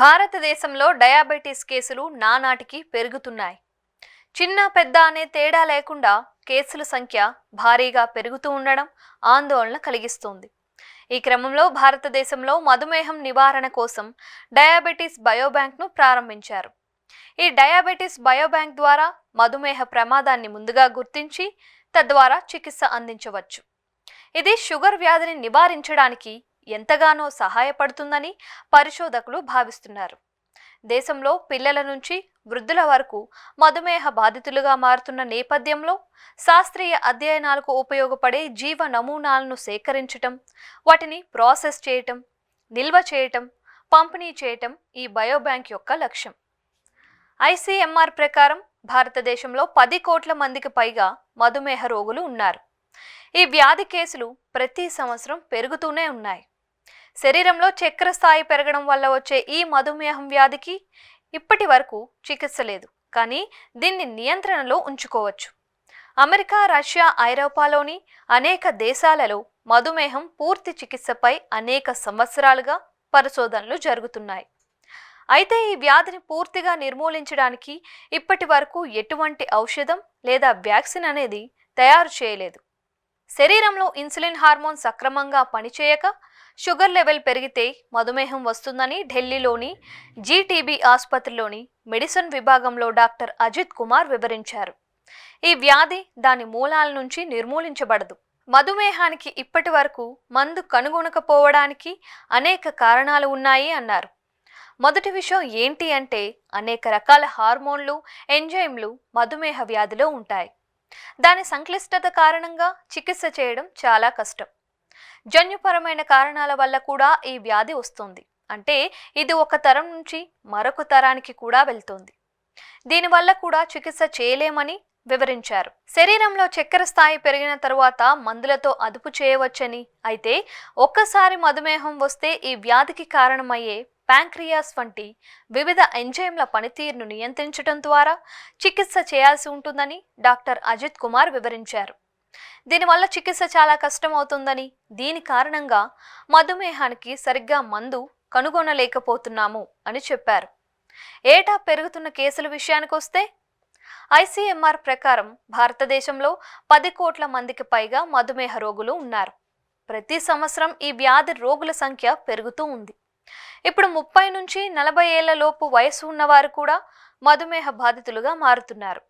భారతదేశంలో డయాబెటీస్ కేసులు నానాటికి పెరుగుతున్నాయి. చిన్న పెద్ద అనే తేడా లేకుండా కేసుల సంఖ్య భారీగా పెరుగుతూ ఉండడం ఆందోళన కలిగిస్తోంది. ఈ క్రమంలో భారతదేశంలో మధుమేహం నివారణ కోసం డయాబెటీస్ బయోబ్యాంక్ను ప్రారంభించారు. ఈ డయాబెటీస్ బయోబ్యాంక్ ద్వారా మధుమేహ ప్రమాదాన్ని ముందుగా గుర్తించి తద్వారా చికిత్స అందించవచ్చు. ఇది షుగర్ వ్యాధిని నివారించడానికి ఎంతగానో సహాయపడుతుందని పరిశోధకులు భావిస్తున్నారు. దేశంలో పిల్లల నుంచి వృద్ధుల వరకు మధుమేహ బాధితులుగా మారుతున్న నేపథ్యంలో శాస్త్రీయ అధ్యయనాలకు ఉపయోగపడే జీవ నమూనాలను సేకరించటం, వాటిని ప్రాసెస్ చేయటం, నిల్వ చేయటం, పంపిణీ చేయటం ఈ బయోబ్యాంక్ యొక్క లక్ష్యం. ఐసీఎంఆర్ ప్రకారం భారతదేశంలో 10 కోట్ల మందికి పైగా మధుమేహ రోగులు ఉన్నారు. ఈ వ్యాధి కేసులు ప్రతి సంవత్సరం పెరుగుతూనే ఉన్నాయి. శరీరంలో చక్కెర స్థాయి పెరగడం వల్ల వచ్చే ఈ మధుమేహం వ్యాధికి ఇప్పటి వరకు చికిత్స లేదు, కానీ దీన్ని నియంత్రణలో ఉంచుకోవచ్చు. అమెరికా, రష్యా, ఐరోపాలోని అనేక దేశాలలో మధుమేహం పూర్తి చికిత్సపై అనేక సంవత్సరాలుగా పరిశోధనలు జరుగుతున్నాయి. అయితే ఈ వ్యాధిని పూర్తిగా నిర్మూలించడానికి ఇప్పటి వరకు ఎటువంటి ఔషధం లేదా వ్యాక్సిన్ అనేది తయారు చేయలేదు. శరీరంలో ఇన్సులిన్ హార్మోన్ సక్రమంగా పనిచేయక షుగర్ లెవెల్ పెరిగితే మధుమేహం వస్తుందని ఢిల్లీలోని జీటీబీ ఆసుపత్రిలోని మెడిసిన్ విభాగంలో డాక్టర్ అజిత్ కుమార్ వివరించారు. ఈ వ్యాధి దాని మూలాల నుంచి నిర్మూలించబడదు. మధుమేహానికి ఇప్పటి వరకు మందు కనుగొనకపోవడానికి అనేక కారణాలు ఉన్నాయి అన్నారు. మొదటి విషయం ఏంటి అంటే అనేక రకాల హార్మోన్లు, ఎంజైమ్లు మధుమేహ వ్యాధిలో ఉంటాయి. దాని సంక్లిష్టత కారణంగా చికిత్స చేయడం చాలా కష్టం. జన్యుపరమైన కారణాల వల్ల కూడా ఈ వ్యాధి వస్తుంది. అంటే ఇది ఒక తరం నుంచి మరొక తరానికి కూడా వెళ్తుంది. దీనివల్ల కూడా చికిత్స చేయలేమని వివరించారు. శరీరంలో చక్కెర స్థాయి పెరిగిన తరువాత మందులతో అదుపు చేయవచ్చని, అయితే ఒక్కసారి మధుమేహం వస్తే ఈ వ్యాధికి కారణమయ్యే ప్యాంక్రియాస్ వంటి వివిధ ఎంజైమ్ల పనితీరును నియంత్రించడం ద్వారా చికిత్స చేయాల్సి ఉంటుందని డాక్టర్ అజిత్ కుమార్ వివరించారు. దీనివల్ల చికిత్స చాలా కష్టమవుతుందని, దీని కారణంగా మధుమేహానికి సరిగ్గా మందు కనుగొనలేకపోతున్నాము అని చెప్పారు. ఏటా పెరుగుతున్న కేసుల విషయానికి వస్తే ఐసీఎంఆర్ ప్రకారం భారతదేశంలో 10 కోట్ల మందికి పైగా మధుమేహ రోగులు ఉన్నారు. ప్రతి సంవత్సరం ఈ వ్యాధి రోగుల సంఖ్య పెరుగుతూ ఉంది. ఇప్పుడు 30 నుంచి 40 ఏళ్ల లోపు వయసు ఉన్నవారు కూడా మధుమేహ బాధితులుగా మారుతున్నారు.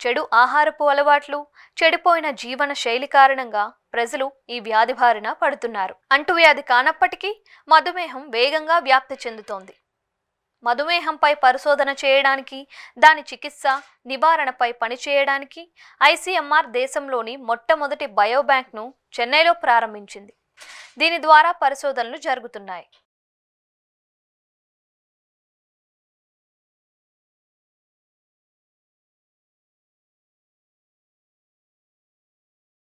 చెడు ఆహారపు అలవాట్లు, చెడిపోయిన జీవన శైలి కారణంగా ప్రజలు ఈ వ్యాధి బారిన పడుతున్నారు. అంటువ్యాధి కానప్పటికీ మధుమేహం వేగంగా వ్యాప్తి చెందుతోంది. మధుమేహంపై పరిశోధన చేయడానికి, దాని చికిత్స, నివారణపై పనిచేయడానికి ఐసీఎంఆర్ దేశంలోని మొట్టమొదటి బయోబ్యాంక్ను చెన్నైలో ప్రారంభించింది. దీని ద్వారా పరిశోధనలు జరుగుతున్నాయి.